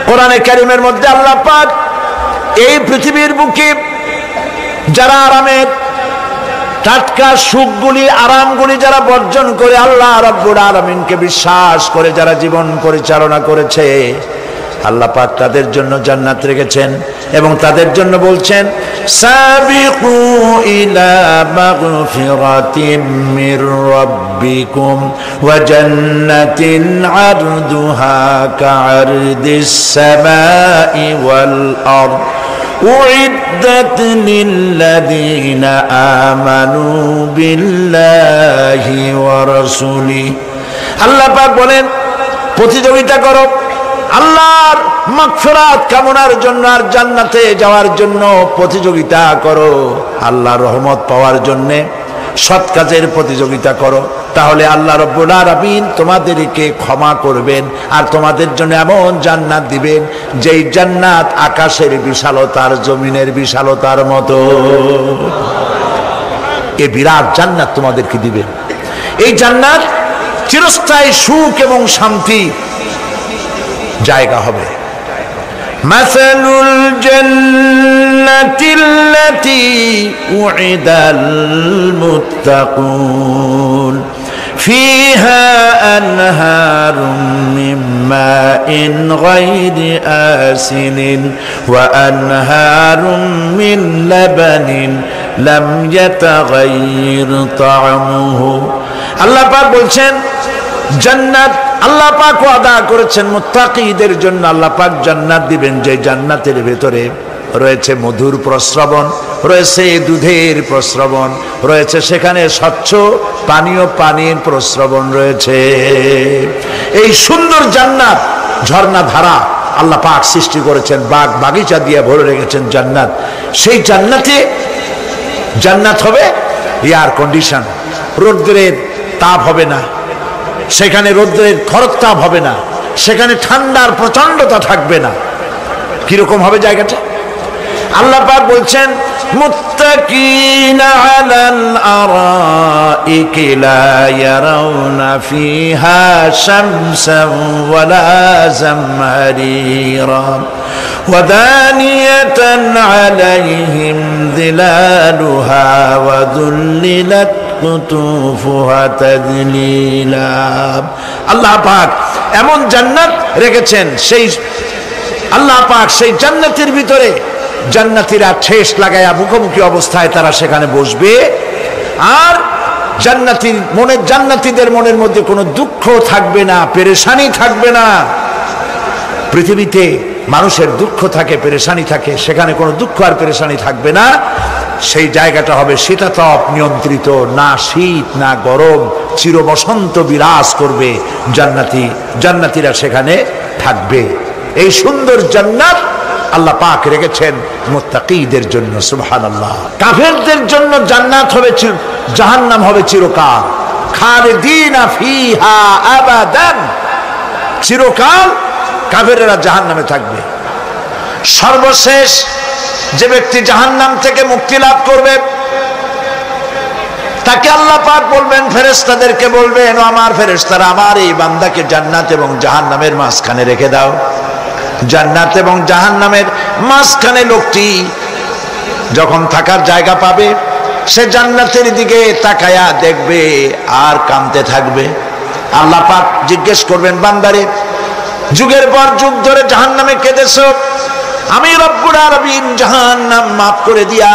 কোরআনে কারীমের মধ্যে আল্লাহ পাক এই পৃথিবীর বুকে যারা আরামের টাটকা সুখগুলি আরামগুলি যারা বর্জন করে আল্লাহ রাব্বুল আলামিনকে বিশ্বাস করে যারা জীবন পরিচালনা করেছে, আল্লাহ পাক তাদের জন্য জান্নাত রেখেছেন এবং তাদের জন্য বলছেন সাবিকু ইলা মাগফিরাতিম মির রাব্বিকুম ওয়া জান্নাতিন আরদুহা কাআরদিস সামাই ওয়াল আরদ উইদ্দাত লিল্লাযীনা আমানু বিল্লাহি ওয়া রাসূলিহি। আল্লাহ পাক বলেন প্রতিযোগিতা করো আল্লাহর মাগফিরাত কামনার জন্য আর জান্নাতে যাওয়ার জন্য প্রতিযোগিতা করো, আল্লাহর রহমত পাওয়ার জন্য সৎ কাজের প্রতিযোগিতা করো, তাহলে আল্লাহ রাব্বুল আলামিন তোমাদেরকে ক্ষমা করবেন আর তোমাদের জন্য এমন জান্নাত দিবেন যেই জান্নাত আকাশের বিশালতার জমিনের বিশালতার মতো। এই বিরাট জান্নাত তোমাদেরকে দিবেন। এই জান্নাত চিরস্থায়ী সুখ এবং শান্তি জায়গা হবে। মাসালুল জান্নাতিল্লাতী উইদাল মুত্তাকুন ফিহা আনহারুম মিন মাইন গায়রি আসিনিন ওয়া আনহারুম মিন লাবানিন লাম ইয়াতাগায়্যার তা'আমুহু। আল্লাহ পাক বলছেন জান্নাত আল্লাহ পাক ওয়াদা করেছেন মুত্তাকীদের জন্য। আল্লাহ পাক জান্নাত দিবেন যে জান্নাতের ভেতরে রয়েছে মধুর প্রস্রবণ, রয়েছে দুধের প্রস্রবণ, রয়েছে সেখানে স্বচ্ছ পানীয় পানির প্রস্রবণ রয়েছে। এই সুন্দর জান্নাত ঝর্ণা ধারা আল্লাহ পাক সৃষ্টি করেছেন, বাগ বাগিচা দিয়ে ভরে রেখেছেন জান্নাত। সেই জান্নাতে জান্নাত হবে এয়ার কন্ডিশন, রৌদ্রের তাপ হবে না সেখানে, রৌদ্রের খরতাপ হবে না সেখানে, ঠান্ডার প্রচন্ডতা থাকবে না। কিরকম হবে জায়গাটা? আল্লাহ পাক বলছেন মুত্তাকিনা আলাল আরাইকি লা ইয়ারাউনা ফিহা শামসান ওয়ালা জামহারিরা ওয়া দানিয়াতান আলাইহিম যিলালুহা ওয়া যুল্লিলাত কুতুফুহা তাযলিলা। আল্লাহ পাক এমন জান্নাত রেখেছেন, সেই আল্লাহ পাক সেই জান্নাতের ভিতরে জান্নাতীরা ঠেস লাগায়া মুখোমুখি অবস্থায় তারা সেখানে বসবে, আর জান্নাতীদের মনের মধ্যে কোনো দুঃখ থাকবে না, পেরেশানি থাকবে না। পৃথিবীতে মানুষের দুঃখ থাকে, পেরেশানি থাকে, সেখানে কোনো দুঃখ আর পেরেশানি থাকবে না। সেই জায়গাটা হবে শীতাতপ নিয়ন্ত্রিত, না শীত না গরম, চির বসন্ত বিরাজ করবে। জান্নাতীরা সেখানে থাকবে। এই সুন্দর জান্নাত আল্লাহ পাক রেখেছেন মুত্তাকীদের জন্য। সুবহানাল্লাহ। কাফেরদের জন্য জান্নাত হবে, জাহান্নাম হবে চিরকাল। খালিদিনা ফিহা আবাদান, চিরকাল কাফেরেরা জাহান্নামে থাকবে। সর্বশেষ যে ব্যক্তি জাহান্নাম থেকে মুক্তি লাভ করবে তাকে আল্লাহ পাক বলবেন, ফেরেশতাদেরকে বলবেন, ও আমার ফেরেশতারা আমার এই বান্দাকে জান্নাত এবং জাহান্নামের মাঝখানে রেখে দাও। জান্নাত এবং জাহান্নামের মাঝখানে লোকটি যখন থাকার জায়গা পাবে সে জান্নাতের দিকে তাকায়া দেখবে আর কাঁদতে থাকবে। আল্লাহ পাক জিজ্ঞেস করবেন, বান্দারে যুগের পর যুগ ধরে জাহান্নামে কেঁদেছো, আমি রব্বুল আলামিন জাহান্নাম মাফ করে দিয়া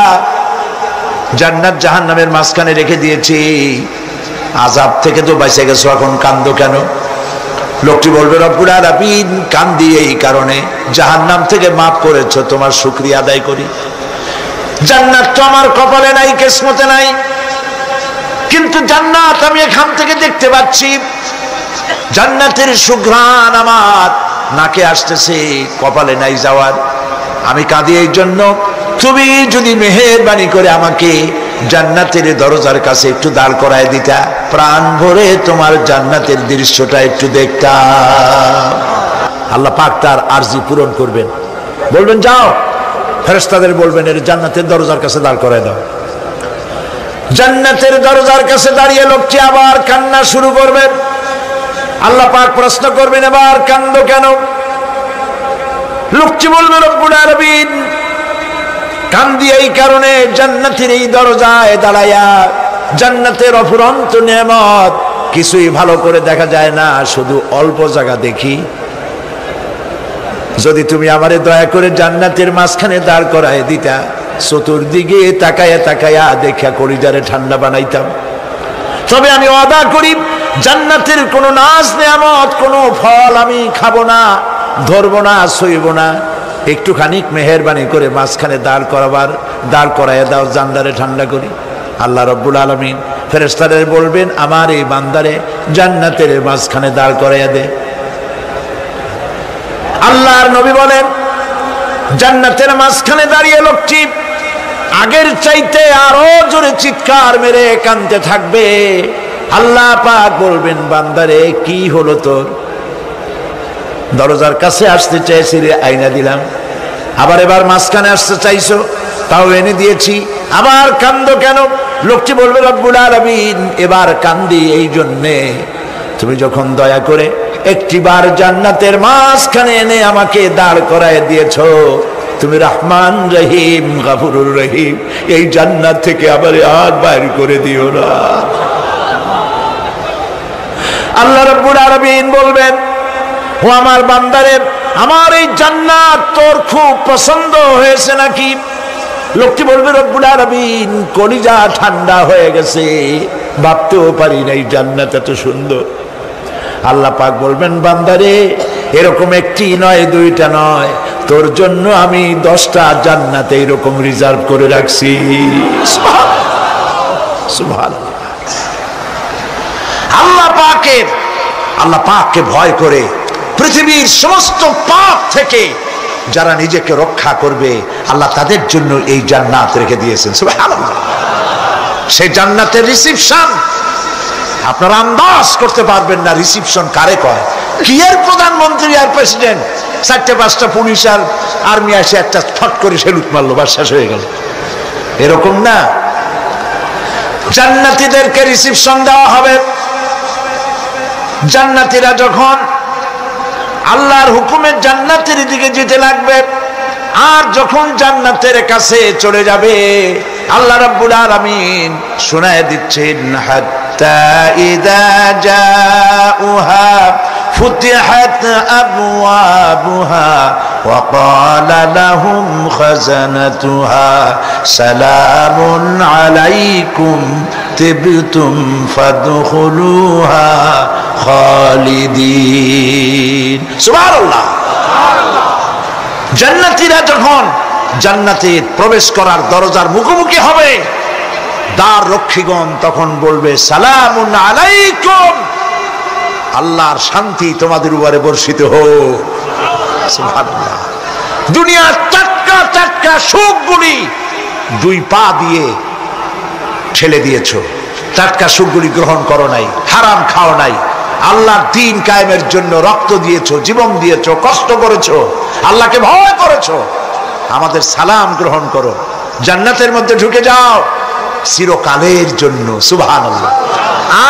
জান্নাত জাহান্নামের মাঝখানে রেখে দিয়েছি, আযাব থেকে তো বেঁচে গেছো, এখন কান্দো কেন? লোকটি বলবে, রব্বুল আলামিন কান্দি এই কারণে, জাহান্নাম থেকে মাফ করেছো, তোমার শুকরিয়া আদায় করি। জান্নাত তো আমার কপালে নাই, কিসমতে নাই, কিন্তু জান্নাত আমি এখান থেকে দেখতে পাচ্ছি। জান্নাতের সুঘ্রাণ আমার নাকে আসতেছে, কপালে নাই যাওয়ার। আমি কাঁদি এই জন্য, তুমি যদি মেহেরবানি করে আমাকে জান্নাতের দরজার কাছে একটু দাঁড় করায় দিতা, প্রাণ ভরে তোমার জান্নাতের দৃশ্যটা একটু দেখতাম। আল্লাহ পাক তার আরজি পূরণ করবেন, বলবেন যাও, ফেরেশতাদের বলবেন এর জান্নাতের দরজার কাছে দাঁড় করায় দাও। জান্নাতের দরজার কাছে দাঁড়িয়ে লোকটি আবার কান্না শুরু করবেন। আল্লাহ পাক প্রশ্ন করবেন, এবার কান্দো কেন? লোকটি বলবে রব্বুল আলামিন কান্দি এই কারণে জান্নাতের এই দরজায় দাঁড়ায়া, জান্নাতের অফুরন্ত নেয়ামত কিছুই ভালো করে দেখা যায় না, শুধু অল্প জায়গা দেখি। যদি তুমি আমারে দয়া করে জান্নাতের মাঝখানে দাঁড় করায় দিতা, চতুর্দিকে তাকায়া তাকায়া দেখা কলিজারে ঠান্ডা বানাইতাম। তবে আমি ওয়াদা করি জান্নাতের কোনো নাজ নেয়ামত, কোনো ফল আমি খাবো না, ধরবো না, সইব না। একটুখানি মেহেরবানি করে মাঝখানে দাঁড় করাইয়া দাও, জান্নারে ঠান্ডা করি। আল্লাহ রব্বুল আলামিন ফেরেশতাদের বলবেন আমার এই বান্দারে জান্নাতের মাঝখানে দাঁড় করাইয়া দে। আল্লাহর নবী বলেন জান্নাতের মাঝখানে দাঁড়িয়ে লোকটি আগের চাইতে আরো জোরে চিৎকার মেরে কাঁদতে থাকবে। আল্লাহ পাক বলবেন বান্দারে কি হলো তোর? দরজার কাছে আসতে চাইছি রে, আইনা দিলাম। আবার এবার মাঝখানে আসতে চাইছো, তাও এনে দিয়েছি, আবার কান্দো কেন? লোকটি বলবে রব্বুল আলামিন এবার কান্দি এই জন্যে তুমি যখন দয়া করে একটিবার জান্নাতের মাঝখানে এনে আমাকে দাঁড় করায় দিয়েছো, তুমি রহমান রহিম গফুরুর রহিম, এই জান্নাত থেকে আবার আর বাইর করে দিও না। আল্লাহ রাব্বুল আলামিন বলবেন ও আমার বান্দারে, আমার এই জান্নাত তোর খুব পছন্দ হয়েছে নাকি? লোকটি বলবে রব্বুল আলামিন কলিজা ঠান্ডা হয়ে গেছে, ভাবতেও পারি না এই জান্নাত এত সুন্দর। আল্লাহ পাক বলবেন বান্দারে এরকম একটি নয়, দুইটা নয়, তোর জন্য আমি 10টা জান্নাত এইরকম রিজার্ভ করে রাখছি। সুবহানাল্লাহ। আল্লাহ পাককে ভয় করে পৃথিবীর সমস্ত পাপ থেকে যারা নিজেকে রক্ষা করবে আল্লাহ তাদের জন্য এই জান্নাত রেখে দিয়েছেন। সুবহানাল্লাহ। সেই জান্নাতের রিসিপশন আপনারা আন্দাজ করতে পারবেন না রিসিপশন কারে কয়। কি এর প্রধানমন্ত্রী আর প্রেসিডেন্ট, 4-5টা পুলিশ আর আর্মি এসে একটা ফট করে সেলুট মারলো, বাস শেষ হয়ে গেল, এরকম না। জান্নাতীদেরকে রিসিপশন দেওয়া হবে। জান্নাতীরা যখন আল্লাহর হুকুমে জান্নাতের দিকে যেতে লাগবে, আর যখন জান্নাতের কাছে চলে যাবে আল্লাহ রাব্বুল আলামিন শোনায় দিচ্ছেন হাত্তা ইযা জাউহা ফুতিহাত আবওয়াবুহা ওয়া ক্বালা লাহুম খাজানাতুহা সালামুন আলাইকুম তিবতুম ফাদখুলুহা খালিদিন। সুবহানাল্লাহ। জান্নাতীরা যখন জান্নাতে প্রবেশ করার দরজার মুখোমুখি হবে, দ্বার রক্ষীগণ তখন বলবে সালামুন আলাইকুম, আল্লাহর শান্তি তোমাদের উপরে বর্ষিত হোক। সুবহানাল্লাহ। দুনিয়ার টাটকা টাটকা সুখগুলি 2 পা দিয়ে ঠেলে দিয়েছো, টাটকা সুখগুলি গ্রহণ করো নাই, হারাম খাও নাই, আল্লাহর দ্বীন কায়েমের জন্য রক্ত দিয়েছো, জীবন দিয়েছো, কষ্ট করেছো, আল্লাহকে ভয় করেছো। আমাদের সালাম গ্রহণ করো, জান্নাতের মধ্যে ঢুকে যাও চিরকালের জন্য। সুবহানাল্লাহ।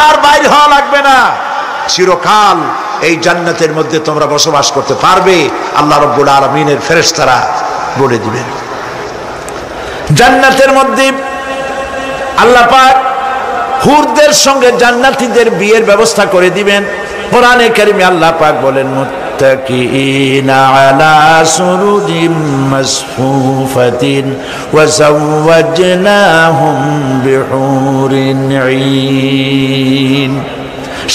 আর বাইরে হওয়া লাগবে না, চিরকাল এই জান্নাতের মধ্যে তোমরা বসবাস করতে পারবে, আল্লাহ রাব্বুল আলামিনের ফেরেশতারা বলে দিবেন। জান্নাতের মধ্যে আল্লাহ পাক হুরদের সঙ্গে জান্নাতীদের বিয়ের ব্যবস্থা করে দিবেন। কোরআনে কারিমে আল্লাহ পাক বলেন মুত্তাকিনা আলা সুরুদিম মাসফুফাতিন ওয়া যাওয়াজনাহুম বিহুরিন ঈন।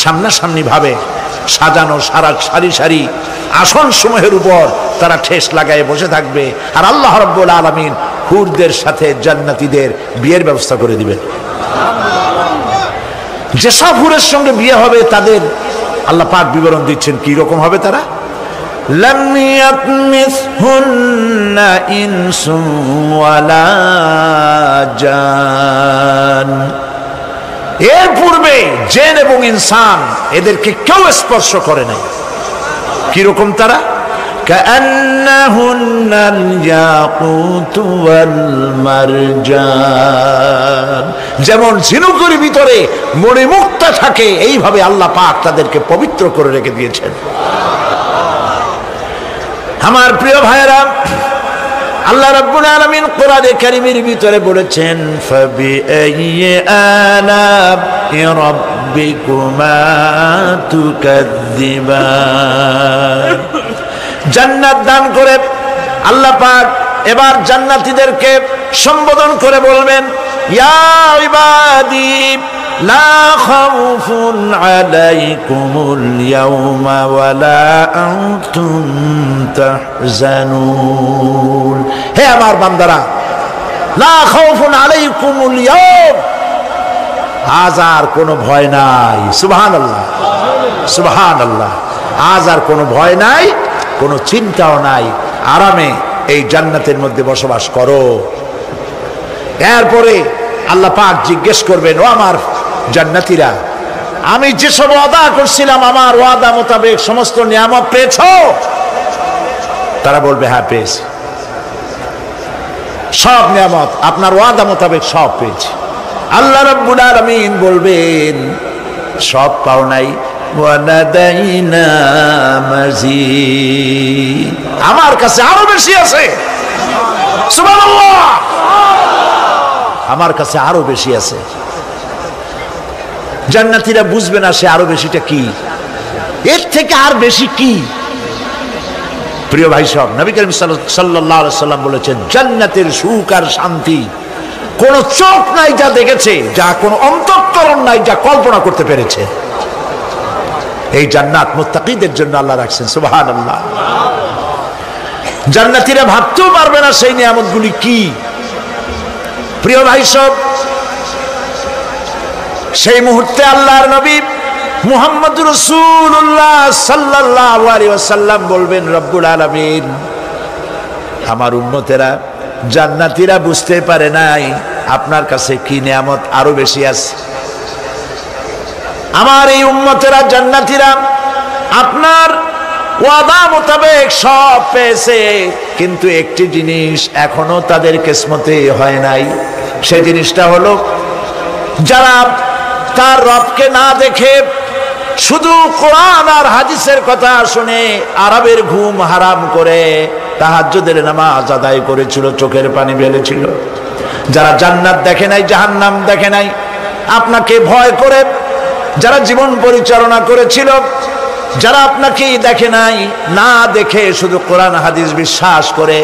সামনাসামনি ভাবে সাজানো সারি সারি আসন সমূহের উপর তারা ঠেস লাগায় বসে থাকবে, আর আল্লাহ রাব্বুল আলামিন হুরদের সাথে জান্নাতীদের বিয়ের ব্যবস্থা করে দিবেন। যেসব হুরের সঙ্গে বিয়ে হবে তাদের আল্লাহ পাক বিবরণ দিচ্ছেন কি রকম হবে তারা। লাম ইয়াতমিসহুন্না ইনসুন ওয়ালা জান, এর পূর্বে জিন এবং ইনসান এদেরকে কেউ স্পর্শ করে নাই। কি রকম তারা? কান্নাহুন্নাল ইয়াকুতু ওয়াল মারজান, যেমন ঝিনুকের ভিতরে মণিমুক্তা থাকে এইভাবে আল্লাহ পাক তাদেরকে পবিত্র করে রেখে দিয়েছেন। আমার প্রিয় ভাইরা, আল্লাহ রাব্বুল আলামিন কোরআনে কারীমের ভিতরে বলেছেন, ফাবিআইয়ি আলা'i রাব্বিকুমা তুকাযযিবান। জান্নাত দান করে আল্লাহ পাক এবার জান্নাতীদেরকে সম্বোধন করে বলবেন, ইয়া ইবাদি লা খাউফুন আলাইকুমুল ইয়াওমা ওয়ালা আনতুম তাহজানুন। হে আমার বান্দারা, লা খাউফুন আলাইকুমুল ইয়াওম, আজ আর কোনো ভয় নাই। সুবহানাল্লাহ, সুবহানাল্লাহ। আজ আর কোনো ভয় নাই, কোনো চিন্তাও নাই, আরামে এই জান্নাতের মধ্যে বসবাস করো। এরপরে আল্লাহ পাক জিজ্ঞেস করবেন, ও আমার জান্নাতীরা, আমি যেসব ওয়াদা করছিলাম আমার ওয়াদা মোতাবেক সমস্ত নিয়ামত পেয়েছো? তারা বলবে, হ্যাঁ পেয়েছি, সব নিয়ামত আপনার ওয়াদা মোতাবেক সব পেয়েছি। আল্লাহ রাব্বুল আলামিন বলবেন, সব পাও নাই, ওয়ালাদাইনা মাজিদ, আমার কাছে আরো বেশি আছে। সুবহানাল্লাহ, আমার কাছে আরো বেশি আছে। জান্নাতীরা বুঝবে না সে আরো বেশিটা কি, এর থেকে আর বেশি কি। প্রিয় ভাই সব, নবী করিম সাল্লাল্লাহু আলাইহি সাল্লাম বলেছেন, জান্নাতের সুখ আর শান্তি কোন চোখ নাই যা দেখেছে, যা কোন অন্তঃকরণ নাই যা কল্পনা করতে পেরেছে। এই জান্নাত মুত্তাকিদের জন্য আল্লাহ রাখছেন। সুবহানাল্লাহ। জান্নাতীরা ভাবতেও পারবে না সেই নিয়ামতগুলি কি। প্রিয় ভাই সব, সেই মুহূর্তে আল্লাহর নবী মুহাম্মদুর রাসূলুল্লাহ সাল্লাল্লাহু আলাইহি ওয়াসাল্লাম বলবেন, রব্বুল আলামিন, আমার উম্মতেরা জান্নাতীরা বুঝতে পারে নাই আপনার কাছে কি নিয়ামত আরো বেশি আছে। আমার এই উম্মতেরা জান্নাতীরা আপনার ওয়াদা মোতাবেক সব পেয়েছে, কিন্তু একটি জিনিস এখনো তাদের কিসমতে হয় নাই। সেই জিনিসটা হলো, যারা তার রবকে না দেখে শুধু কোরআন আর হাদিসের কথা শুনে আরবের ঘুম হারাম করে তাহাজ্জুদের নামাজ আদায় করেছিল, চোখের পানি ফেলেছিল, যারা জান্নাত দেখে নাই, জাহান্নাম দেখে নাই, আপনাকে ভয় করে যারা জীবন পরিচালনা করেছিল, যারা আপনাকে দেখে নাই, না দেখে শুধু কোরআন হাদিস বিশ্বাস করে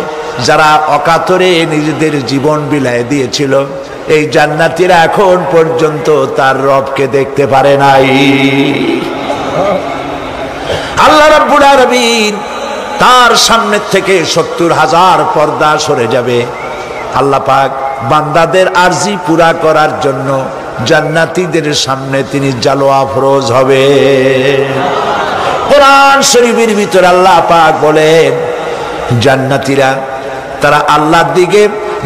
যারা অকাতরে নিজেদের জীবন বিলায় দিয়েছিল, এই জান্নাতীরা এখন পর্যন্ত তার রবকে দেখতে পারে নাই। আল্লাহ রাব্বুল আলামিন তার সামনে থেকে ৭০,০০০ পর্দা সরে যাবে। আল্লাহ পাক বান্দাদের আরজি পুরা করার জন্য জান্নাতীদের সামনে তিনি জালোয়া ফরোজ হবে। কোরআন শরীফের ভিতরে আল্লাহ পাক বলেন, জান্নাতীরা তারা আল্লাহর দিকে,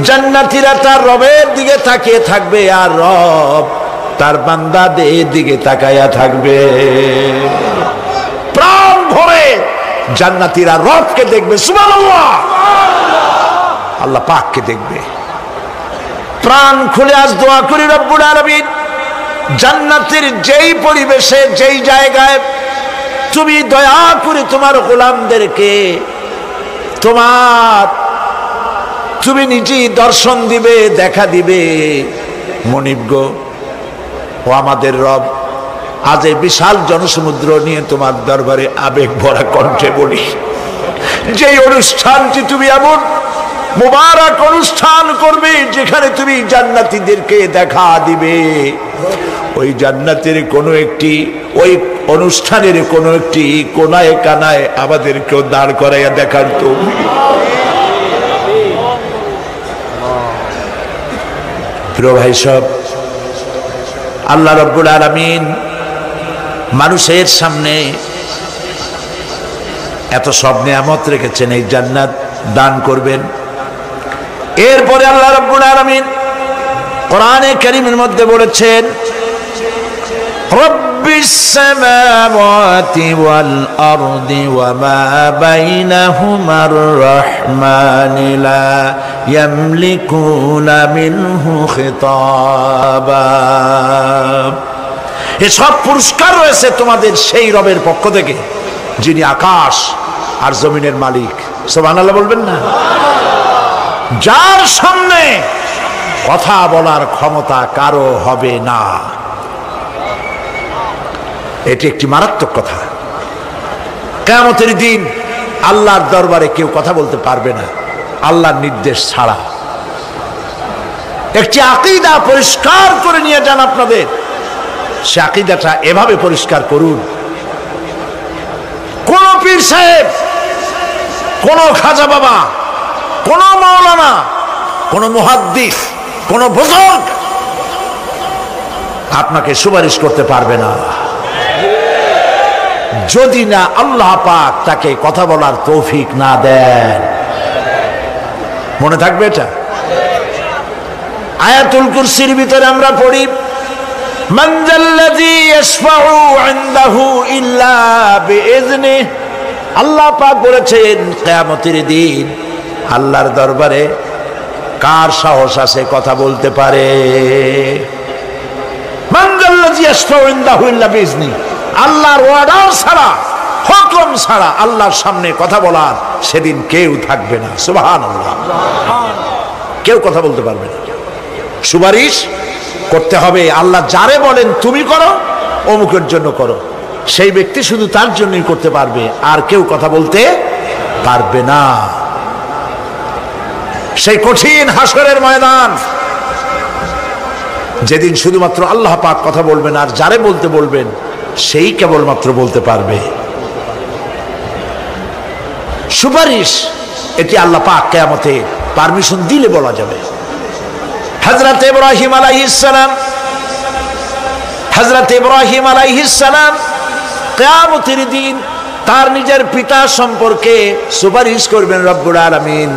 জান্নাতীরা তার রবের দিকে তাকিয়ে থাকবে, আর রব তার বান্দাদের দিকে তাকায়া থাকবে। প্রাণ ভরে জান্নাতীরা রবকে দেখবে। সুবহানাল্লাহ, আল্লাহ পাককে দেখবে। প্রাণ খুলে আজ দোয়া করি, রব্বুল আলামিন, জান্নাতের যেই পরিবেশে, যেই জায়গায় তুমি দয়া করে তোমার গোলামদেরকে তুমি নিজেই দর্শন দিবে, দেখা দিবে। মনিব গো, ও আমাদের রব, আজ এই বিশাল জনসমুদ্র নিয়ে তোমার দরবারে আবেগ ভরা কণ্ঠে বলি, যেই অনুষ্ঠানটি তুমি এমন মুবারক অনুষ্ঠান করবে যেখানে তুমি জান্নাতীদেরকে দেখা দিবে, ওই জান্নাতের কোনো একটি, ওই অনুষ্ঠানের কোনো একটি কোনায় কানায় আমাদেরকেও দাঁড় করাইয়া দেখার তো। প্রিয় ভাই সব, আল্লাহ রাব্বুল আলামিন মানুষের সামনে এত সব নিয়ামত রেখেছেন, এই জান্নাত দান করবেন। এরপরে আল্লাহ রাব্বুল আলামিন কোরআনে কারীমের মধ্যে বলেছেন, রব্বিস সামাওয়াতি ওয়াল আরদি ওয়া মা বাইনাহুমার রাহমানি লা ইয়ামলিকুনা মিনহু খিতাবা। এই সব পুরস্কার রয়েছে তোমাদের সেই রবের পক্ষ থেকে যিনি আকাশ আর জমিনের মালিক। সুবহানাল্লাহ বলবেন না? যার সামনে কথা বলার ক্ষমতা কারো হবে না, এটি একটি মারাত্মক কথা। কিয়ামতের দিন আল্লাহর দরবারে কেউ কথা বলতে পারবে না আল্লাহর নির্দেশ ছাড়া। একটি আকীদা পরিষ্কার করে নিয়ে যান আপনাদের, সে আকীদাটা এভাবে পরিষ্কার করুন, কোন পীর সাহেব, কোন খাজা বাবা, কোন মাওলানা, কোন মুহাদ্দিস, কোন বুজুর্গ আপনাকে সুপারিশ করতে পারবে না যদি না আল্লাহ পাক তাকে কথা বলার তৌফিক না দেন। মনে থাকবে এটা। আয়াতুল কুরসির ভিতরে আমরা পড়ি, মান যাল্লাযী ইয়াশফাউ ইনদাহু ইল্লা বিইযনিহি। আল্লাহ পাক বলেছেন কিয়ামতের দিন আল্লাহর দরবারে কার সাহস আছে কথা বলতে পারে? মান যাল্লাযী ইয়াশফাউ ইনদাহু ইল্লা বিইযনিহি। আল্লাহর ওয়ার্ডার ছাড়া, হুকুম ছাড়া আল্লাহর সামনে কথা বলার সেদিন কেউ থাকবে না। সুবহানাল্লাহ। কেউ কথা বলতে পারবে না। সুপারিশ করতে হবে আল্লাহ যারে বলেন তুমি করো, অমুকের জন্য করো, সেই ব্যক্তি শুধু তার জন্যই করতে পারবে, আর কেউ কথা বলতে পারবে না। সেই কঠিন হাসরের ময়দান, যেদিন শুধুমাত্র আল্লাহ পাক কথা বলবেন, আর যারে বলতে বলবেন সেই কেবলমাত্র বলতে পারবে। সুপারিশ এটি আল্লাহ পাক কিয়ামতে পারমিশন দিলে বলা যাবে। হযরত ইব্রাহিম আলাইহিস সালাম কিয়ামতের দিন তার নিজের পিতা সম্পর্কে সুপারিশ করবেন, রব্বুল আলামিন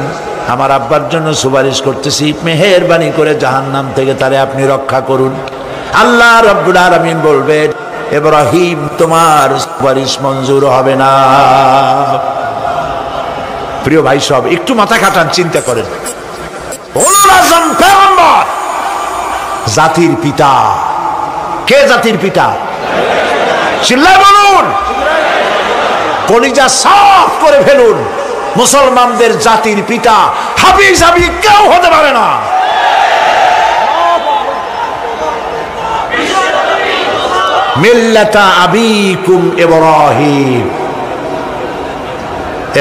আমার আব্বার জন্য সুপারিশ করতেছি, মেহেরবানি করে জাহান্নাম থেকে তারে আপনি রক্ষা করুন। আল্লাহ রব্বুল আলামিন বলবেন, ইব্রাহিম তোমার সুপারিশ মঞ্জুর হবে না। প্রিয় ভাই সব একটু মাথা খাটান, চিন্তা করেন। উলুল আযম পয়গম্বর, জাতির পিতা। কে জাতির পিতা? চিল্লায় বলুন, কলিজা সাফ করে ফেলুন। মুসলমানদের জাতির পিতা হাফিজ হাবিব কেউ হতে পারে না। মিল্লাতা আবিকুম ইব্রাহিম।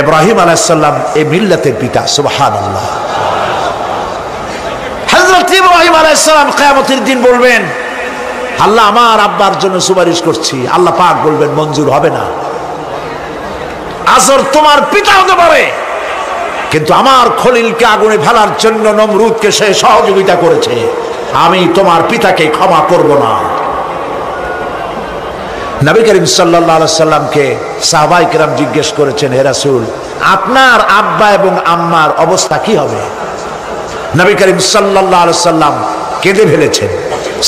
ইব্রাহিম আলাইহিস সালাম এই মিল্লাতের পিতা। সুবহানাল্লাহ। হযরত ইব্রাহিম আলাইহিস সালাম কিয়ামতের দিন বলবেন, আল্লাহ আমার আব্বার জন্য সুপারিশ করছি। আল্লাহ পাক বলবেন মঞ্জুর হবে না। আজর তোমার পিতা হতে পারে, কিন্তু আমার খলিলকে আগুনে ফেলার জন্য নমরুদকে সে সহযোগিতা করেছে, আমি তোমার পিতাকে ক্ষমা করব না। নবী করিম সাল্লাল্লাহু আলাইহি সাল্লামকে সাহাবায়ে কেরাম জিজ্ঞেস করেছেন, হে রাসূল আপনার আব্বা এবং আম্মার অবস্থা কি হবে? নবী করিম সাল্লাল্লাহু আলাইহি সাল্লাম কেঁদে ফেলেছেন,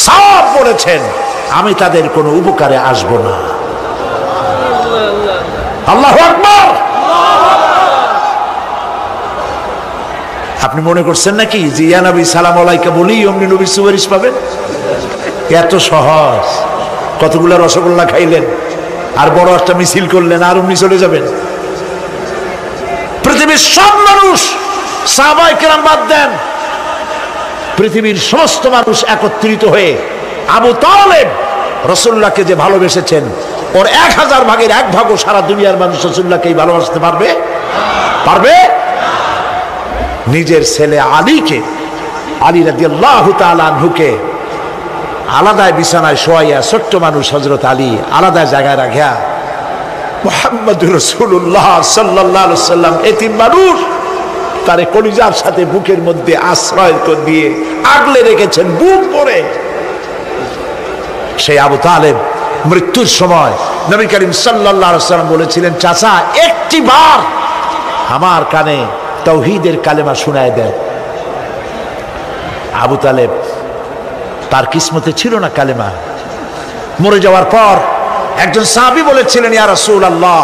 সব বলেছেন আমি তাদের কোনো উপকারে আসব না। আল্লাহু আকবার। আপনি মনে করছেন নাকি যে ইয়া নবী সালাম আলাইকা বলি অমনি নবী সুপারিশ পাবেন? এত সহজ। কতগুলো রসগোল্লা খাইলেন আর বড় একটা মিছিল করলেন আর অমনি চলে যাবেন? পৃথিবীর সব মানুষ, সাহাবায়ে কেরাম বাদ দেন, পৃথিবীর সমস্ত মানুষ একত্রিত হয়ে আবু তালেব রাসূলুল্লাহকে যে ভালোবেসেছেন, ওর 1000 ভাগের 1 ভাগও সারা দুনিয়ার মানুষ রাসূলুল্লাহকেই ভালোবাসতে পারবে? পারবে? নিজের ছেলে আলীকে, আলী রাদিয়াল্লাহু তাআলা আনহুকে আলাদা বিছানায় শোয়াইয়া, ছোট্ট মানুষ হযরত আলী আলাদা জায়গায় রাখিয়া মুহাম্মদুর রাসূলুল্লাহ সাল্লাল্লাহু আলাইহি ওয়াসাল্লাম এতিম মানুষ তারে কলিজার সাথে বুকের মধ্যে আশ্রয় দিয়ে আগলে রেখেছেন বুক ভরে। সেই আবু তালেব মৃত্যুর সময় নবী করিম সাল্লাল্লাহু আলাইহি ওয়াসাল্লাম বলেছিলেন, চাচা একটি বার আমার কানে তাওহীদের কালেমা শোনায় দেন। আবু তালেব তার কিসমতে ছিল না কালেমা। মরে যাওয়ার পর একজন সাহাবী বলেছিলেন, ইয়া রাসূলুল্লাহ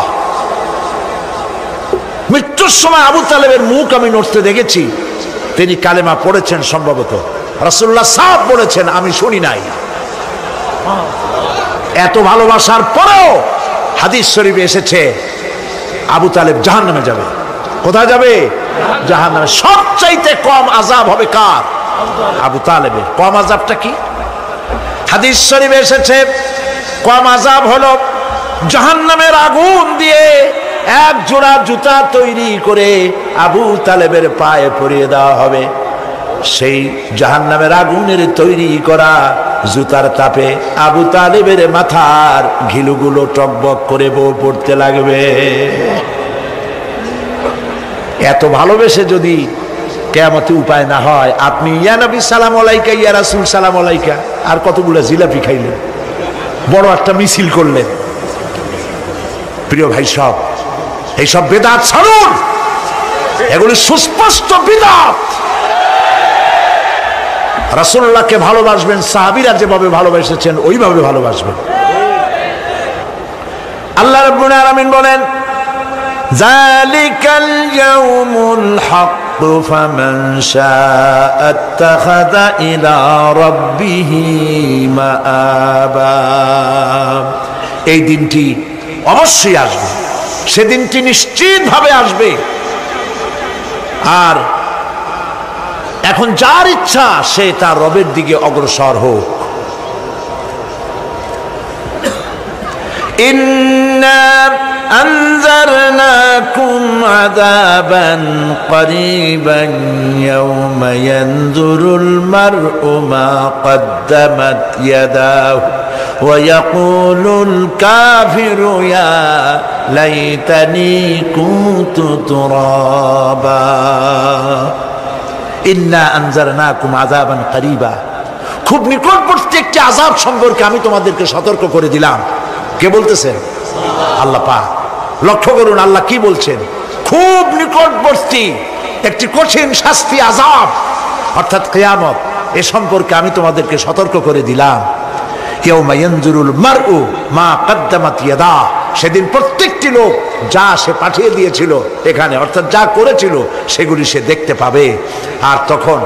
মৃত্যুর সময় আবু তালেবের মুখ আমি নড়তে দেখেছি, তিনি কালেমা পড়েছেন সম্ভবত। রাসূলুল্লাহ সাহেব বলেছেন আমি শুনি নাই। এত ভালোবাসার পরেও হাদিস শরীফে এসেছে আবু তালেব জাহান্নামে যাবে। কোথায় যাবে? জাহান্নামে। সবচাইতে কম আযাব হবে কার? আবু তালেবের। কম আযাবটা কি? হাদিস শরীফে এসেছে কম আযাব হলো জাহান্নামের আগুন দিয়ে এক জোড়া জুতা তৈরি করে আবু তালেবের পায়ে পরিয়ে দেওয়া হবে। সেই জাহান্নামের আগুনের তৈরি করা জুতার তাপে আবু তালেবের মাথার ঘিলুগুলো টকবক করে পড়তে লাগবে। এত ভালোবেসে যদি কিয়ামতে উপায় না হয়, আপনি ইয়া নবী সালাম আলাইকা, ইয়া রাসূল সালাম আলাইকা, আর কতগুলো জিলাপি খাইলেন, বড় একটা মিছিল করলেন। প্রিয় ভাই সব, এইসব বিদআত ছাড়ুন, এগুলি সুস্পষ্ট বিদআত। রাসূলুল্লাহকে ভালোবাসবেন, সাহাবীরা যেভাবে ভালোবেসেছেন ওইভাবে ভালোবাসবেন। আল্লাহ রাব্বুল আলামিন বলেন, যালিকাল ইয়াউমুল হক ফামান শাআ আত্তাখাযা ইলা রাব্বিহি মাআবা। এই দিনটি অবশ্যই আসবে, সেদিনটি নিশ্চিতভাবে আসবে। আর এখন যার ইচ্ছা সে তার রবের দিকে অগ্রসর হোক। ইন্না আনজারনাকুম আযাবান করিবান ইয়াওমা ইয়ানজুরুল মার'উ মা কদ্দামাত ইয়াদাহু ওয়া ইয়াকুলুল কাফিরু ইয়া লাইতানি কুনতু তুরাবা। ইন্না আনজারনাকুম আযাবান করিবা, খুব নিকটবর্তী একটি আযাব সম্পর্কে আমি তোমাদেরকে সতর্ক করে দিলাম। কে বলতেছেন? আল্লাহ পাক। লক্ষ্য করুন আল্লাহ কি বলছেন, খুব নিকটবর্তী একটি কঠিন শাস্তি আযাব অর্থাৎ কিয়ামত, এ সম্পর্কে আমি তোমাদেরকে সতর্ক করে দিলাম। ইয়াউমা ইয়ানজুরুল মার'উ মা কদ্দামাত ইয়াদাহু, সেদিন প্রত্যেকটি লোক যা সে পাঠিয়ে দিয়েছিল এখানে, অর্থাৎ যা করেছিল সেগুলি সে দেখতে পাবে। আর তখন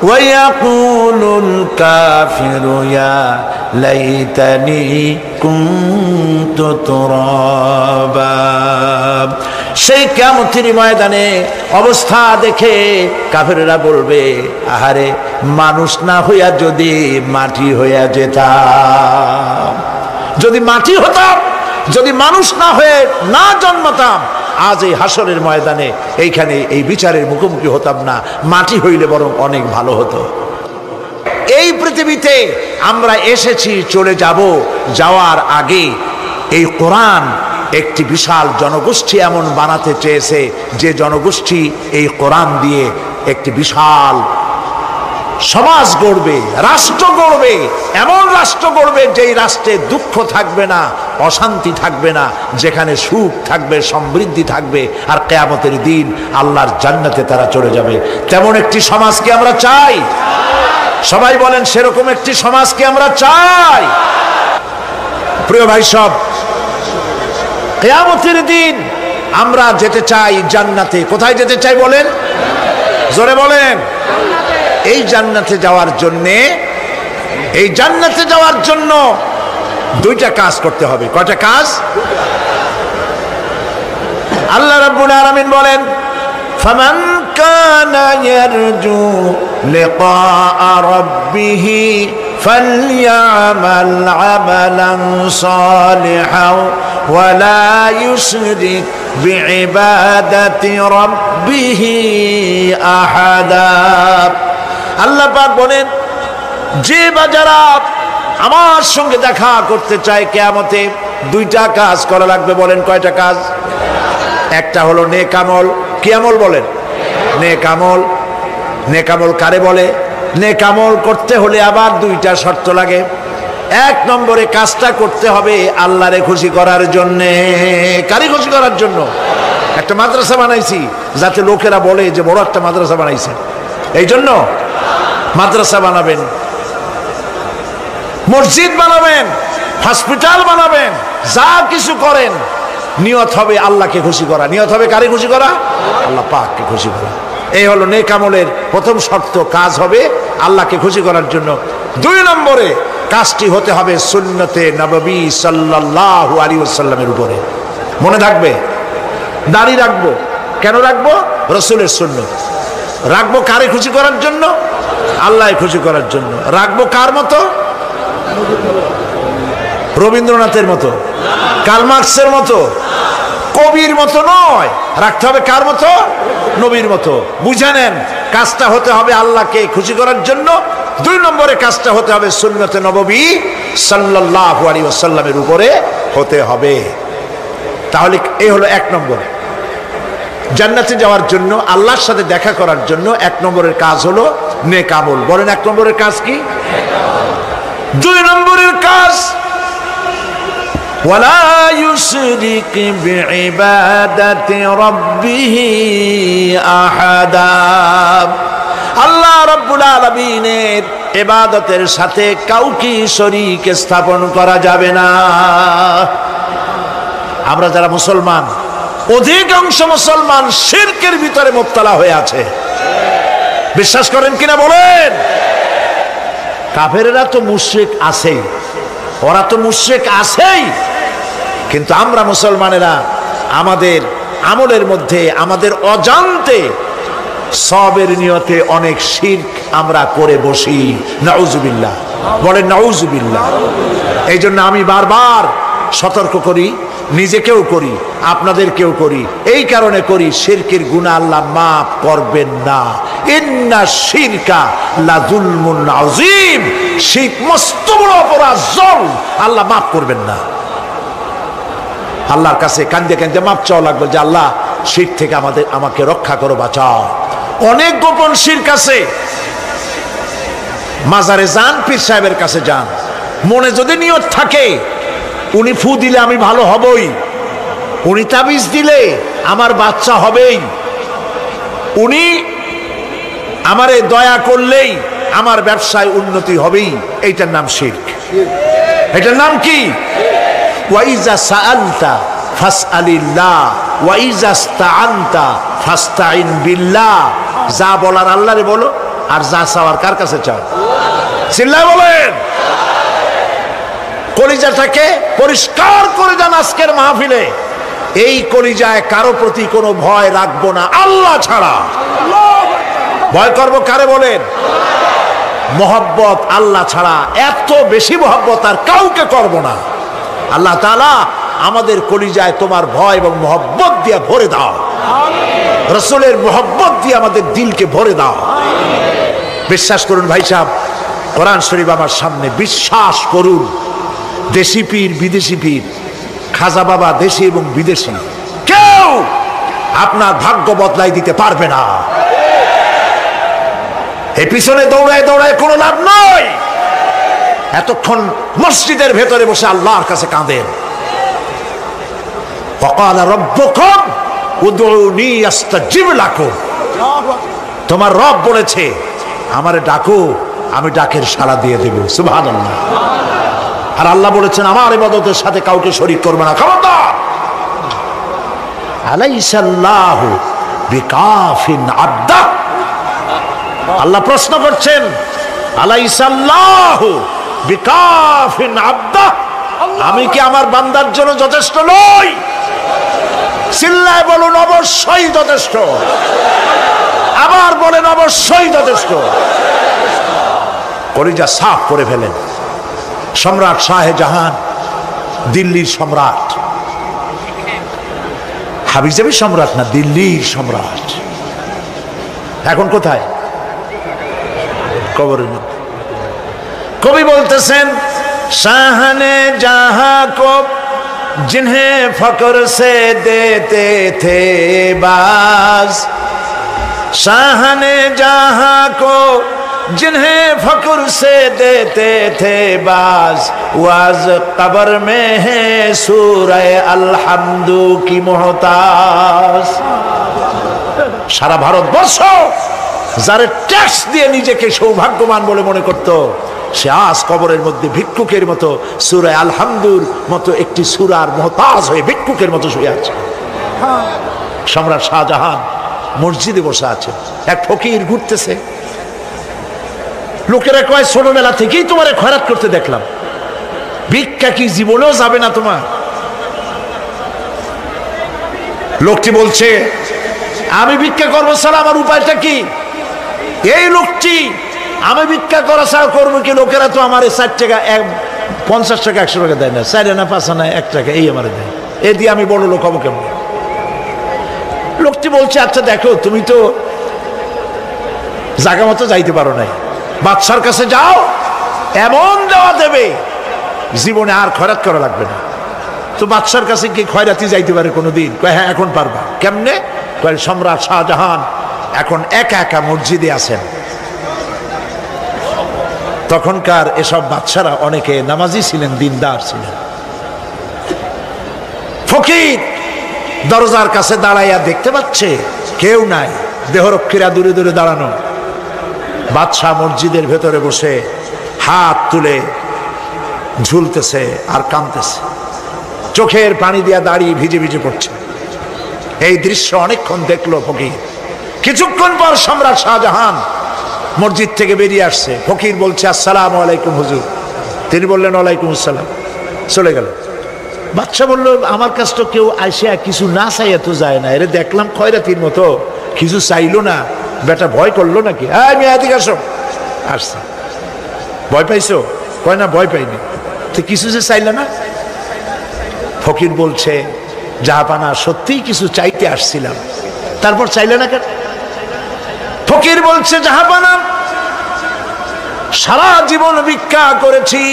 ওয়ায়াকুলুল কাফিরু ইয়া লাইতানি কুনতু তুরাবা। সেই কিয়ামতের ময়দানে অবস্থা দেখে কাফেররা বলবে, আহারে মানুষ না হইয়া যদি মাটি হইয়া যেতাম, যদি মাটি হতাম, যদি মানুষ না হয়ে না জন্মতাম, আজ এই হাসরের ময়দানে এইখানে এই বিচারের মুখোমুখি হতাম না, মাটি হইলে বরং অনেক ভালো হতো। এই পৃথিবীতে আমরা এসেছি, চলে যাব, যাওয়ার আগে এই কোরআন একটি বিশাল জনগোষ্ঠী এমন বানাতে চেয়েছে যে জনগোষ্ঠী এই কোরআন দিয়ে একটি বিশাল সমাজ গড়বে, রাষ্ট্র গড়বে, এমন রাষ্ট্র গড়বে যেই রাষ্ট্রে দুঃখ থাকবে না, অশান্তি থাকবে না, যেখানে সুখ থাকবে, সমৃদ্ধি থাকবে, আর কিয়ামতের দিন আল্লাহর জান্নাতে তারা চলে যাবে। তেমন একটি সমাজকে আমরা চাই। সবাই বলেন সেরকম একটি সমাজকে আমরা চাই। প্রিয় ভাই সব, কিয়ামতের দিন আমরা যেতে চাই জান্নাতে। কোথায় যেতে চাই বলেন? জোরে বলেন। এই জান্নাতে যাওয়ার জন্য দুইটা কাজ করতে হবে। কয়টা কাজ? আল্লাহ রাব্বুল আলামিন বলেন, ফামান কানা ইয়ারজু লিকা রাব্বিহি ফালইয়ামাল আমালান সালিহান ওয়া লা ইউশরিক বিইবাদাতি রাব্বিহি আহাদা। আল্লাহ পাক বলেন, যে বাজারা আমার সঙ্গে দেখা করতে চায় কিয়ামতে, দুইটা কাজ করা লাগবে। বলেন কয়টা কাজ? একটা হলো নেক আমল। কি আমল বলেন? নেক আমল। নেক আমল কারে বলে? নেক আমল করতে হলে আবার দুইটা শর্ত লাগে। এক নম্বরে কাজটা করতে হবে আল্লাহরে খুশি করার জন্যে। কারে খুশি করার জন্য? একটা মাদ্রাসা বানাইছি যাতে লোকেরা বলে যে বড় একটা মাদ্রাসা বানাইছে, এই জন্য মাদ্রাসা বানাবেন, মসজিদ বানাবেন, হসপিটাল বানাবেন, যা কিছু করেন নিয়ত হবে আল্লাহকে খুশি করা। নিয়ত হবে কারে খুশি করা? আল্লাহ পাককে খুশি করা। এই হলো নেক আমলের প্রথম শর্ত, কাজ হবে আল্লাহকে খুশি করার জন্য। দুই নম্বরে কাজটি হতে হবে সুন্নতে নববী সাল্লাল্লাহু আলাইহি ওয়াসাল্লামের উপরে। মনে থাকবে, দাড়ি রাখবো, কেন রাখবো? রাসূলের সুন্নাত। রাখবো কারে খুশি করার জন্য? আল্লাহ খুশি করার জন্য। রাখবো কার মতো? রবীন্দ্রনাথের মতো, কার্ল মার্কসের মতো, কবির মতো নয়। রাখতে হবে কার মতো? নবীর মতো। বুঝে নেন, কাজটা হতে হবে আল্লাহকে খুশি করার জন্য। 2 নম্বরে কাজটা হতে হবে সুন্নতে নববী সাল্লাল্লাহু আলাইহি ওয়াসাল্লামের উপরে হতে হবে। তাহলে এই হলো 1 নম্বর। জান্নাতে যাওয়ার জন্য, আল্লাহর সাথে দেখা করার জন্য 1 নম্বরের কাজ হলো নেক আমল। বলেন 1 নম্বরের কাজ কি? 2 নম্বরের কাজ ওয়ালা ইউশরিক বিইবাদাতি রাব্বিহি আহাদা। আল্লাহ রাব্বুল আলামিনের ইবাদতের সাথে কাউকে শরীক স্থাপন করা যাবে না। আমরা যারা মুসলমান, অধিকাংশ মুসলমান শিরকের ভিতরে মুবতালা হয়ে আছে। বিশ্বাস করেন কিনা বলেন? কাফেরেরা তো মুশরিক আছেই, ওরা তো মুশরিক আছেই, কিন্তু আমরা মুসলমানেরা আমাদের আমলের মধ্যে, আমাদের অজান্তে সবের নিয়তে অনেক শিরক আমরা করে বসি। নাউজুবিল্লাহ, বলেন নাউজুবিল্লাহ। এই জন্য আমি বারবার সতর্ক করি, নিজেকেও করি, আপনাদেরকেও করি। এই কারণে করি, শিরকের গুনাহ আল্লাহ মাফ করবেন না। ইন্না শিরকা লাযুলমুন আযীম। শিরক মস্ত বড় অপরাধ, জুলম, আল্লাহ মাফ করবেন না। আল্লাহর কাছে কান্দে কান্দে মাপ চাওয়া লাগবে যে আল্লাহ শিরক থেকে আমাকে রক্ষা করো, বাঁচাও। অনেক গোপন শিরক আছে। মাজারে যান, পীর সাহেবের কাছে যান, মনে যদি নিয়ত থাকে উনি ফু দিলে আমি ভালো হবই, উনি তাবিজ দিলে আমার বাচ্চা হবেই, উনি আমারে দয়া করলেই আমার ব্যবসায় উন্নতি হবেই, এইটার নাম শিরক। এটার নাম কি? ওয়াইজা সাআলতা ফাসআলিল্লাহ ওয়াইজা ইসতাআনতা ফাসতাইন বিল্লাহ। যা বলার আল্লাহরে বলো, আর যা চাওয়ার কার কাছে চাও? চিল্লায় বলেন। কলিজাটাকে পরিষ্কার করে যান আজকের মাহফিলে। এই কলিজায় কারো প্রতি কোনো ভয় রাখবো না আল্লাহ ছাড়া। ভয় করবো কারে বলেন? মহব্বত আল্লাহ ছাড়া, এত বেশি মহব্বত আর কাউকে করব না। আল্লাহ তাআলা আমাদের কলিজায় তোমার ভয় এবং মহব্বত দিয়ে ভরে দাও। রাসূলের মহব্বত দিয়ে আমাদের দিলকে ভরে দাও। বিশ্বাস করুন ভাই সাহেব, কোরআন শরীফ আমার সামনে, বিশ্বাস করুন, দেশি পীর বিদেশি পীর, খাজা বাবা দেশি এবং বিদেশি, কেউ আপনার ভাগ্য বদলাই দিতে পারবে না। এই পিছনে দৌড়ায় দৌড়ায় কোনো লাভ নয়। এতক্ষণ মসজিদের ভেতরে বসে আল্লাহর কাছে কাঁদেন। ওয়াকালা রাব্বুকুম উদউনি আস্তাজিব লাকুম। তোমার রব বলেছে আমারে ডাকো, আমি ডাকের সাড়া দিয়ে দেব। সুবহানাল্লাহ। আর আল্লাহ বলেছেন আমার ইবাদতের সাথে কাউকে শরীক করবে না। খবরদার। আলাইসাল্লাহু বিকাফিন আবদা। আল্লাহ প্রশ্ন করছেন, আলাইসাল্লাহু বিকাফিন আবদা, আমি কি আমার বান্দার জন্য যথেষ্ট নই? চিল্লায় বলুন অবশ্যই যথেষ্ট। আবার বলেন অবশ্যই যথেষ্ট। কলিজা সাফ করে ফেলেন। সম্রাট শাহজাহান, দিল্লির সম্রাট, হাবিজাবি সম্রাট না, দিল্লির সম্রাট। এখন কোথায়? কবরের মধ্যে। কবি বলতেছেন, শাহনে জাহাं को जिन्हें फक्र से देते थे बाज, शाहने जहां को जिन्हें फक्र से देते थे बाज, वाज कब्र में है सूरह अलहम्दु की मोहताज। সারা ভারতবর্ষ যারা ট্যাক্স দিয়ে নিজেকে সৌভাগ্যবান বলে মনে করত, সে আজ কবরের মধ্যে ভিক্ষুকের মতো সূরা আলহামদুর মতো একটি সূরার মুহতাজ হয়ে ভিক্ষুকের মতো শুয়ে আছে। সম্রাট শাহজাহান মসজিদে বসে আছে, এক ফকির ঘুরতেছে। লোকেরা কয় ছোটবেলা থেকেই তোমারে খয়রাত করতে দেখলাম, ভিক্ষা কি জীবনেও যাবে না তোমার? লোকটি বলছে, আমি ভিক্ষা করবো ছাড়া আমার উপায়টা কি? এই লোকটি আমি ভিক্ষা করা ছাড়া করবো কি? লোকেরা তো আমার 60 টাকা 50 টাকা 100 টাকা দেয় না, 4 আনা 5 আনা 1 টাকা এই আমার দেয়, এ দিয়ে আমি বড় লোক হবো কেমন? লোকটি বলছে আচ্ছা দেখো তুমি তো জায়গা মতো যাইতে পারো নাই, বাদশার কাছে যাও, এমন দেওয়া দেবে জীবনে আর খয়রাত করা লাগবে না। তো বাদশার কাছে কি খয়রাতি যাইতে পারে কোনোদিন? কয় হ্যাঁ এখন পারবা। কেমনে? কয় সম্রাট শাহজাহান এখন একা একা মসজিদে আছেন। তখনকার এসব বাদশারা অনেকে নামাজি ছিলেন, দিনদার ছিলেন। ফকির দরজার কাছে দাঁড়াইয়া দেখতে পাচ্ছে কেউ নাই, দেহরক্ষীরা দূরে দূরে দাঁড়ানো। বাদশাহ মসজিদের ভেতরে বসে হাত তুলে ঝুলতেছে আর কাঁদতেছে, চোখের পানি দিয়া দাঁড়িয়ে ভিজে ভিজে পড়ছে। এই দৃশ্য অনেকক্ষণ দেখলো ফকির। কিছুক্ষণ পর সম্রাট শাহজাহান মসজিদ থেকে বেরিয়ে আসছে। ফকির বলছে আসসালামু আলাইকুম হুজুর। তিনি বললেন ওয়ালাইকুম আসসালাম, চলে গেল। বাদশা বলল আমার কাছে তো কেউ আইসা কিছু না চাইয়া তো যায় না, এরে দেখলাম খয়রাতির মতো কিছু চাইলো না, বেটা ভয় করলো নাকি? আমি এদিকে আসো। আসছে। ভয় পাইছো? কয় না ভয় পাইনি। তো কিছু যে চাইলে না? ফকির বলছে জাহাপানা সত্যিই কিছু চাইতে আসছিলাম। তারপর চাইলে না কেন? ফকির বলছে জাহাপানা সারা জীবন ভিক্ষা করেছি,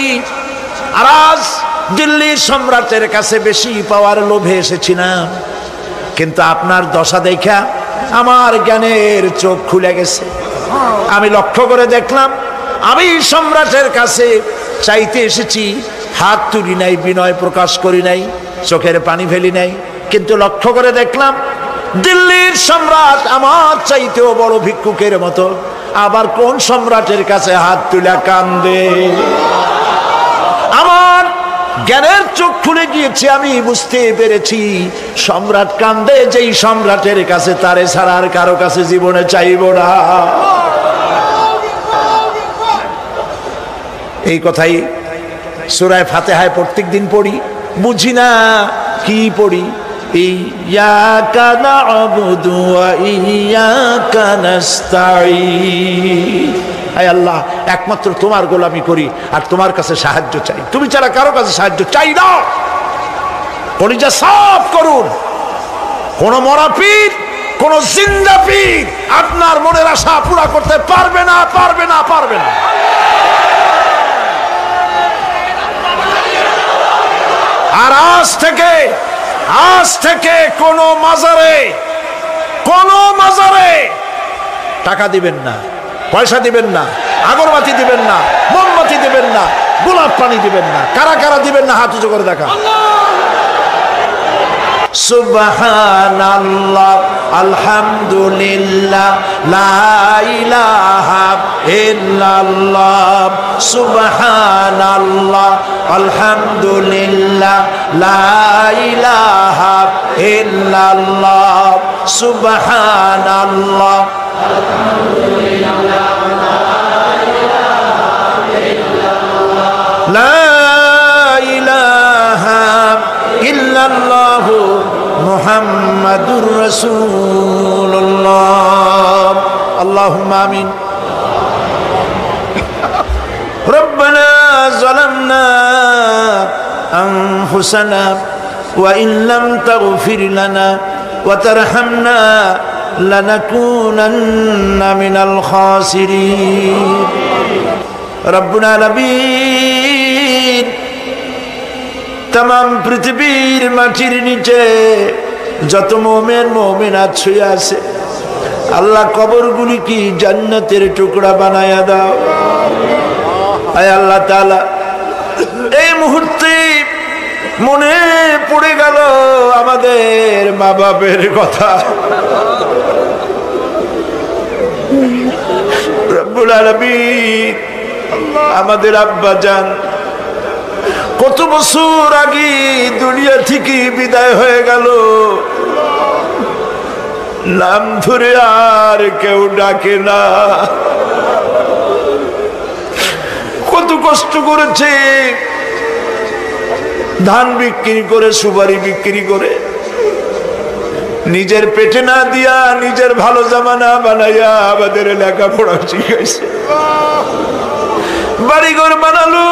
আর আজ দিল্লির সম্রাটের কাছে বেশি পাওয়ার লোভে এসেছিলাম, কিন্তু আপনার দশা দেখা আমার জ্ঞানের চোখ খুলে গেছে। আমি লক্ষ্য করে দেখলাম আমি সম্রাটের কাছে চাইতে এসেছি, হাত তুলি নাই, বিনয় প্রকাশ করি নাই, চোখের পানি ফেলি নাই, কিন্তু লক্ষ্য করে দেখলাম দিল্লির সম্রাট আমার চাইতেও বড় ভিক্ষুকের মতো। আবার কোন সম্রাটের কাছে হাত তুলে কান্দে? আমার জ্ঞানের চোখ খুলে গিয়েছে, আমি বুঝতে পেরেছি সম্রাট কান্দে যেই সম্রাটের কাছে, তারে ছাড়া আর কারো কাছে জীবনে চাইব না। এই কথাই সূরা ফাতিহায় প্রত্যেক দিন পড়ি, বুঝি না কি পড়ি। ইয়াকা না'বুদু ওয়া ইয়াকা নাস্তাঈন। আয় আল্লাহ, একমাত্র তোমার গোলামি করি আর তোমার কাছে সাহায্য চাই, তুমি ছাড়া কারো কাছে সাহায্য চাই না। কলিজা সাফ করুন। কোন মরা পীর, কোন জিন্দা পীর আপনার মনের আশা পুরা করতে পারবে না, পারবে না, পারবে না। আর আজ থেকে কোন মাজারে টাকা দিবেন না, পয়সা দিবেন না, আগরবাতি দিবেন না, মোমবাতি দিবেন না, গোলাপ পানি দিবেন না। কারা কারা দিবেন না হাত উঁচু করে দেখা। সুবহানাল্লাহ, আলহামদুলিল্লাহ, লা ইলাহা ইল্লাল্লাহ। সুবহানাল্লাহ, আলহামদুলিল্লাহ, লা ইলাহা ইল্লাল্লাহ। সুবহানাল্লাহ, আলহামদুলিল্লাহ, লা ইলাহা ইল্লাল্লাহ, মুহাম্মাদুর রাসূলুল্লাহ। আল্লাহুম্মা আমিন। রব্বানা যালামনা আনফুসানা ওয়া ইন লাম তাগফির লানা ওয়া তারহামনা লানাকুনান্না মিনাল খাসিরিন। রব্বুল আলামিন, তাম পৃথিবীর মাটির নিচে যত মুমিন মুমিনাত শুয়ে আছে, আল্লাহ কবরগুলি কি জান্নাতের টুকরা বানায়া দাও। আয় আল্লাহ তাআলা, এই মুহূর্তে মনে পড়ে গেল আমাদের মা বাপের কথা। রব্বুল আলামিন, আমাদের আব্বা জান কত বছর আগে দুনিয়া থেকে বিদায় হয়ে গেল, নাম ধরে আর কেউ ডাকে না। কত কষ্ট করেছে, ধান বিক্রি করে, সুপারি বিক্রি করে নিজের পেটে না দিয়া নিজের ভালো জামা না বানাইয়া আমাদের লেখাপড়া শিখাইছে, বাড়িঘর বানালো,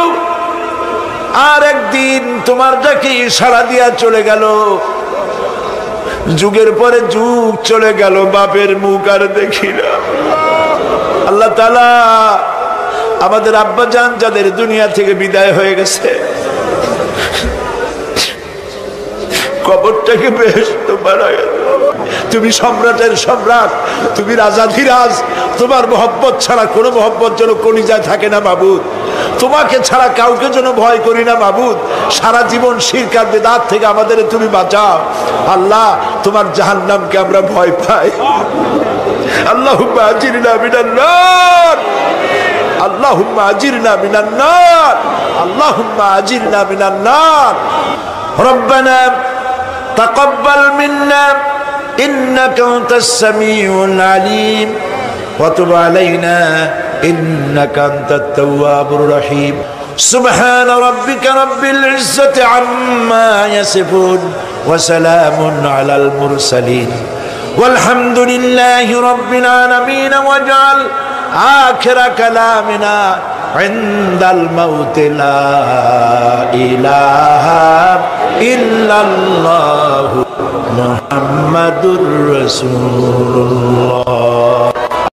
আর একদিন তোমার ডাকে সাড়া দিয়া চলে গেল। যুগের পরে যুগ চলে গেল, বাপের মুখ আর দেখি না। আল্লাহ তাআলা আমাদের আব্বাজান যাদের দুনিয়া থেকে বিদায় হয়ে গেছে, কবরটাকে বেহেশত বানায় দাও। তুমি সম্রাটের সম্রাট, তুমি রাজাধিরাজ, তোমার মহব্বত ছাড়া কোনো মহব্বত যেন কলিজায় থাকে না মাবুদ। তোমাকে ছাড়া কাউকে যেন ভয় করি না মাবুদ। সারা জীবন শিরক আর বিদআত থেকে আমাদের তুমি বাঁচাও আল্লাহ। তোমার জাহান্নামকে আমরা ভয় পাই। আল্লাহুম্মা আজিরনা মিনান নার, আল্লাহুম্মা আজিরনা মিনান নার, আল্লাহুম্মা আজিরনা মিনান নার। রব্বানা তাকাব্বাল মিন্না ইন্নাকা আনতাস সামিউল আলিম ওয়া তুব আলাইনা ইন্নাকা আনতাত তাওয়াবুর রহিম। সুবহানা রাব্বিকা রাব্বিল ইজ্জাতি আম্মা ইয়াসিফুন ওয়া সালামুন আলাল মুরসালিন ওয়ালহামদুলিল্লাহি রাব্বিল আলামিন। ওয়াজআল আখিরা কালামিনা ইনদাল মাউত লা ইলাহা ইল্লাল্লাহু মুহাম্মাদুর রাসূলুল্লাহ।